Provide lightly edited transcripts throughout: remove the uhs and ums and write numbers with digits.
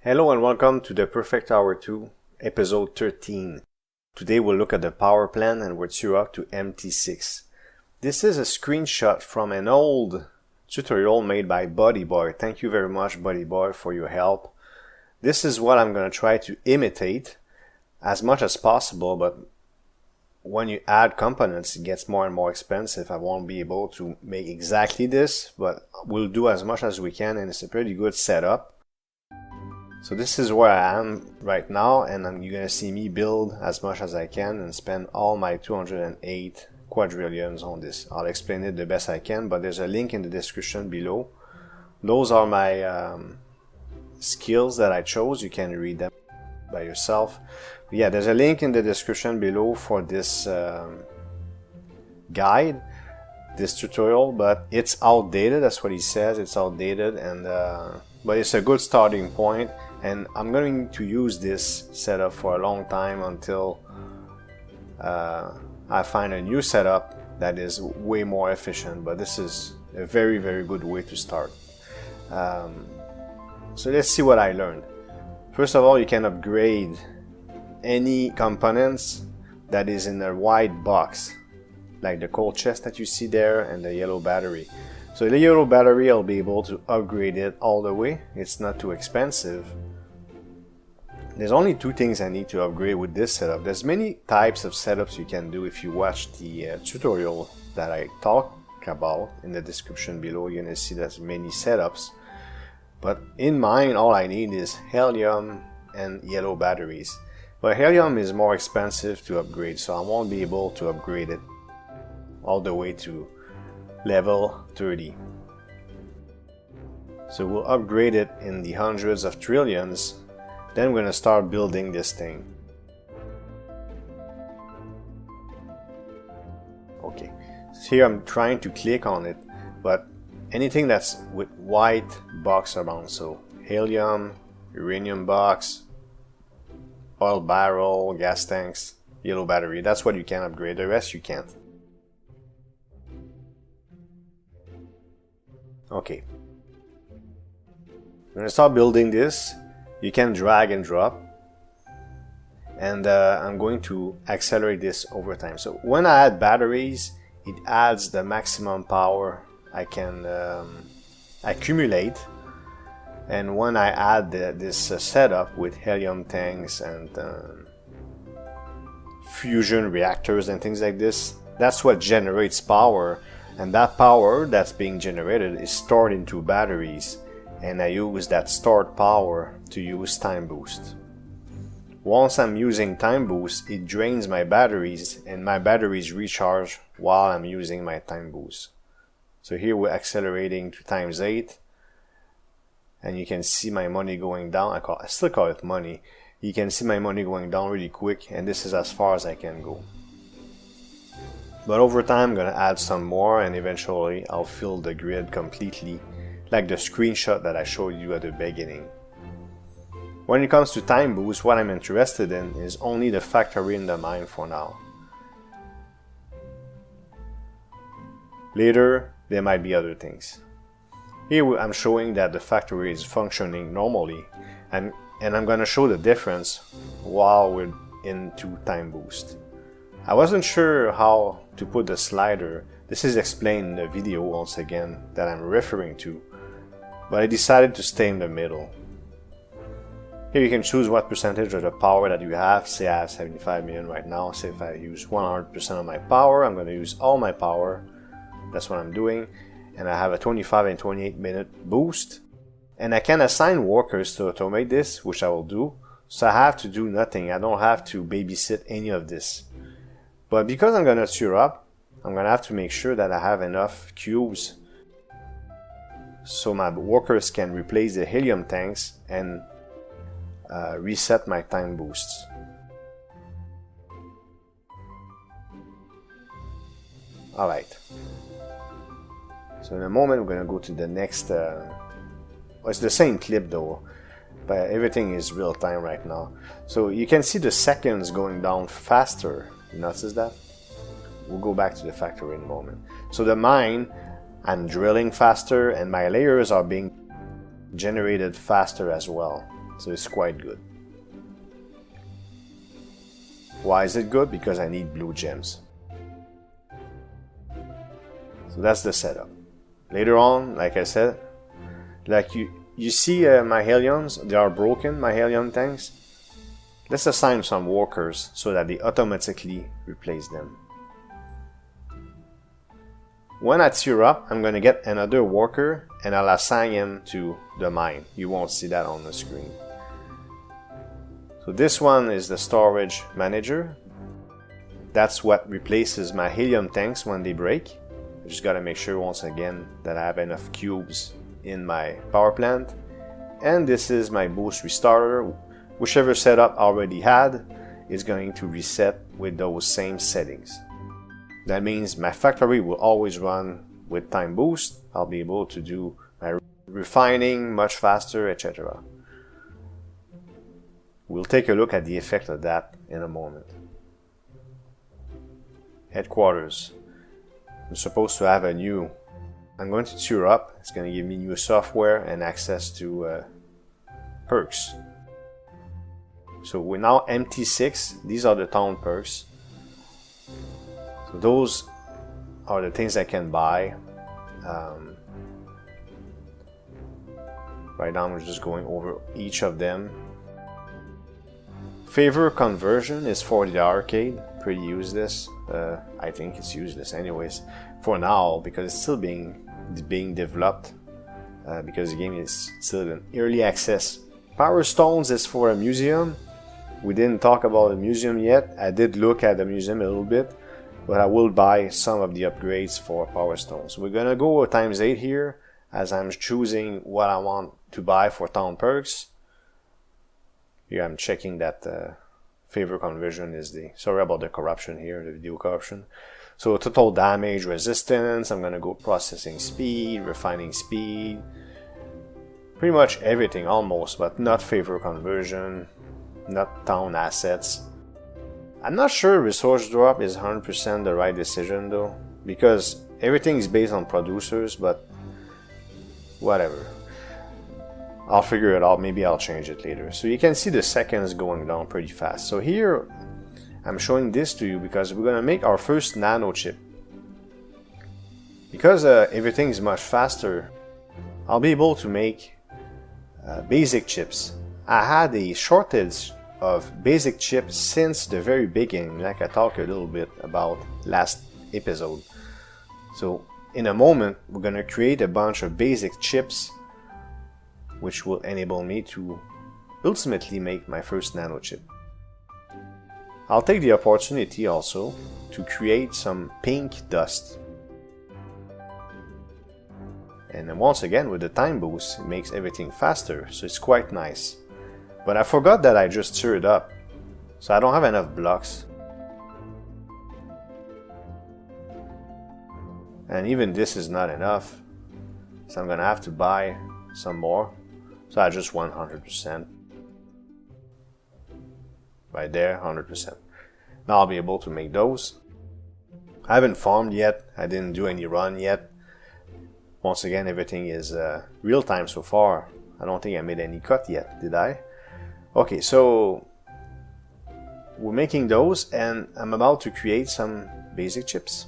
Hello and welcome to the Perfect Hour 2, episode 13. Today we'll look at the power plant and we're up to MT6. This is a screenshot from an old tutorial made by Buddy Boy. Thank you very much, Buddy Boy, for your help. This is what I'm going to try to imitate as much as possible, but when you add components it gets more and more expensive. I won't be able to make exactly this, but we'll do as much as we can, and it's a pretty good setup. So this is where I am right now, and you're going to see me build as much as I can and spend all my 208 quadrillions on this. I'll explain it the best I can, but there's a link in the description below. Those are my skills that I chose. You can read them by yourself. But yeah, there's a link in the description below for this guide, this tutorial, but it's outdated. That's what he says. It's outdated, and but it's a good starting point. And I'm going to use this setup for a long time until I find a new setup that is way more efficient. But this is a very, very good way to start. So let's see what I learned. First of all, you can upgrade any components that is in a white box, like the coal chest that you see there and the yellow battery. So the yellow battery, I'll be able to upgrade it all the way. It's not too expensive. There's only two things I need to upgrade with this setup. There's many types of setups you can do. If you watch the tutorial that I talk about in the description below, you're going to see there's many setups. But in mine, all I need is helium and yellow batteries. But helium is more expensive to upgrade, so I won't be able to upgrade it all the way to level 30. So we'll upgrade it in the hundreds of trillions. Then we're going to start building this thing. Okay, so here I'm trying to click on it, but anything that's with white box around, so helium, uranium box, oil barrel, gas tanks, yellow battery, that's what you can upgrade. The rest you can't. Okay, I'm going to start building this. You can drag and drop, and I'm going to accelerate this over time. So when I add batteries, it adds the maximum power I can accumulate, and when I add this setup with helium tanks and fusion reactors and things like this, that's what generates power, and that power that's being generated is stored into batteries. And I use that stored power to use time boost. Once I'm using time boost, it drains my batteries, and my batteries recharge while I'm using my time boost. So here we're accelerating to times 8, and you can see my money going down. I still call it money. You can see my money going down really quick, and this is as far as I can go. But over time I'm gonna add some more, and eventually I'll fill the grid completely, like the screenshot that I showed you at the beginning. When it comes to time boost, what I'm interested in is only the factory in the mine for now. Later, there might be other things. Here I'm showing that the factory is functioning normally, and I'm going to show the difference while we're into time boost. I wasn't sure how to put the slider. This is explained in the video once again that I'm referring to, but I decided to stay in the middle. Here you can choose what percentage of the power that you have. Say I have 75 million right now. Say if I use 100% of my power, I'm going to use all my power. That's what I'm doing. And I have a 25 and 28 minute boost. And I can assign workers to automate this, which I will do. So I have to do nothing. I don't have to babysit any of this. But because I'm going to tear up, I'm going to have to make sure that I have enough cubes so my workers can replace the helium tanks and reset my time boosts. Alright, so in a moment we're going to go to the next well, it's the same clip though, but everything is real time right now. So you can see the seconds going down faster. You notice that? We'll go back to the factory in a moment. So the mine, I'm drilling faster, and my layers are being generated faster as well. So it's quite good. Why is it good? Because I need blue gems. So that's the setup. Later on, like I said, like you see my Helions, they are broken, my Helion tanks. Let's assign some workers so that they automatically replace them. When I tier up, I'm going to get another worker and I'll assign him to the mine. You won't see that on the screen. So this one is the storage manager. That's what replaces my helium tanks when they break. I just got to make sure once again that I have enough cubes in my power plant. And this is my boost restarter. Whichever setup I already had is going to reset with those same settings. That means my factory will always run with time boost. I'll be able to do my refining much faster, etc. We'll take a look at the effect of that in a moment. Headquarters. I'm supposed to have I'm going to tier up. It's going to give me new software and access to perks. So we're now MT6. These are the town perks. So those are the things I can buy. Right now I'm just going over each of them. Favor conversion is for the arcade. Pretty useless. I think it's useless anyways for now because it's still being developed because the game is still in early access. Power Stones is for a museum. We didn't talk about the museum yet. I did look at the museum a little bit, but I will buy some of the upgrades for Power Stones. We're gonna go ×8 here as I'm choosing what I want to buy for town perks. Here I'm checking that favor conversion is sorry about the corruption here, the video corruption. So total damage, resistance, I'm gonna go processing speed, refining speed, pretty much everything almost, but not favor conversion, not town assets. I'm not sure resource drop is 100% the right decision though, because everything is based on producers, but whatever. I'll figure it out, maybe I'll change it later. So you can see the seconds going down pretty fast. So here, I'm showing this to you because we're gonna make our first Nano Chip. Because everything is much faster, I'll be able to make basic chips. I had a shortage of basic chips since the very beginning, like I talked a little bit about last episode. So in a moment, we're gonna create a bunch of basic chips which will enable me to ultimately make my first Nano Chip. I'll take the opportunity also to create some pink dust. And then once again with the time boost, it makes everything faster, so it's quite nice. But I forgot that I just tiered up, so I don't have enough blocks. And even this is not enough, so I'm gonna have to buy some more. So I just won 100%. Right there, 100%. Now I'll be able to make those. I haven't farmed yet, I didn't do any run yet. Once again, everything is real time so far. I don't think I made any cut yet, did I? Okay, so we're making those and I'm about to create some basic chips.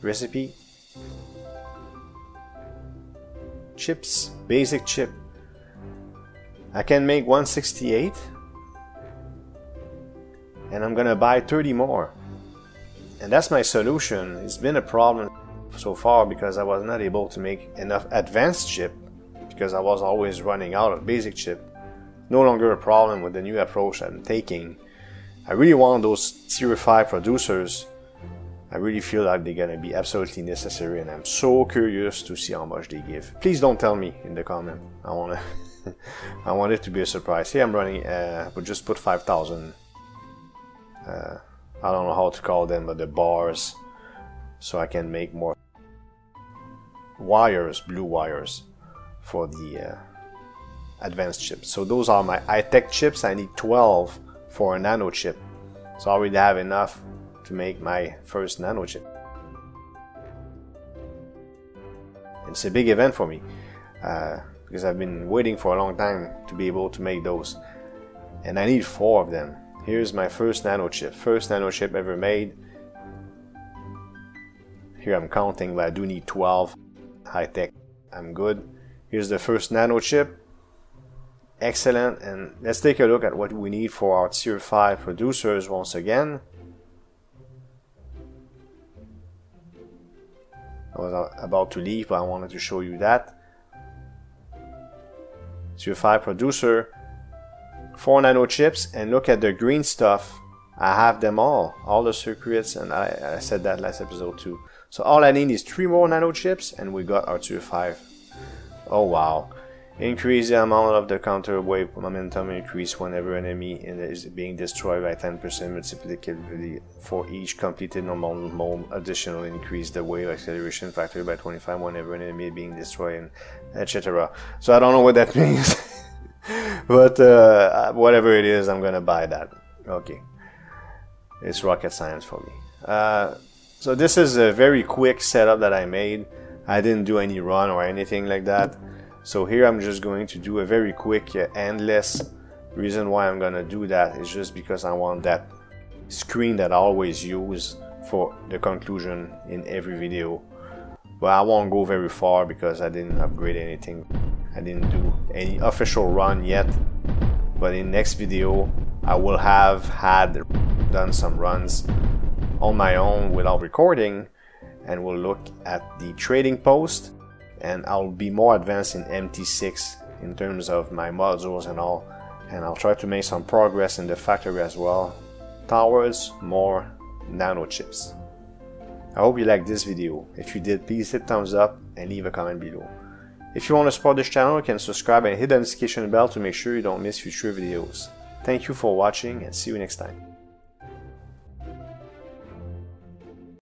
Recipe. Chips, basic chip. I can make 168 and I'm gonna buy 30 more. And that's my solution. It's been a problem so far because I was not able to make enough advanced chip because I was always running out of basic chip. No longer a problem with the new approach I'm taking. I really want those tier 5 producers. I really feel like they're gonna be absolutely necessary and I'm so curious to see how much they give. Please don't tell me in the comment. I want it to be a surprise. Here I'm running, but just put 5,000. I don't know how to call them, but the bars, so I can make more wires, blue wires, for the advanced chips. So those are my high-tech chips. I need 12 for a Nano Chip. So I already have enough to make my first Nano Chip. It's a big event for me. because I've been waiting for a long time to be able to make those, and I need 4 of them. Here's my first nano chip ever made. Here I'm counting, but I do need 12. High tech, I'm good. Here's the first nano chip. Excellent. And let's take a look at what we need for our tier 5 producers once again. I was about to leave, but I wanted to show you that. Tier 5 producer, 4 nano chips, and look at the green stuff. I have them all the circuits, and I said that last episode too. So all I need is 3 more nano chips, and we got our tier 5. Oh wow. Increase the amount of the counter wave momentum increase whenever an enemy is being destroyed by 10% multiplicatively for each completed normal mode. Additionally, increase the wave acceleration factor by 25 whenever an enemy is being destroyed, etc. So I don't know what that means, but whatever it is, I'm gonna buy that. Okay, it's rocket science for me. So this is a very quick setup that I made. I didn't do any run or anything like that. So here I'm just going to do a very quick endless. Reason why I'm gonna do that is just because I want that screen that I always use for the conclusion in every video. But I won't go very far because I didn't upgrade anything. I didn't do any official run yet. But in next video I will have done some runs on my own without recording, and we'll look at the trading post, and I'll be more advanced in MT6 in terms of my modules and all, and I'll try to make some progress in the factory as well towards more nano chips. I hope you liked this video. If you did, please hit thumbs up and leave a comment below. If you want to support this channel, you can subscribe and hit the notification bell to make sure you don't miss future videos. Thank you for watching, and see you next time.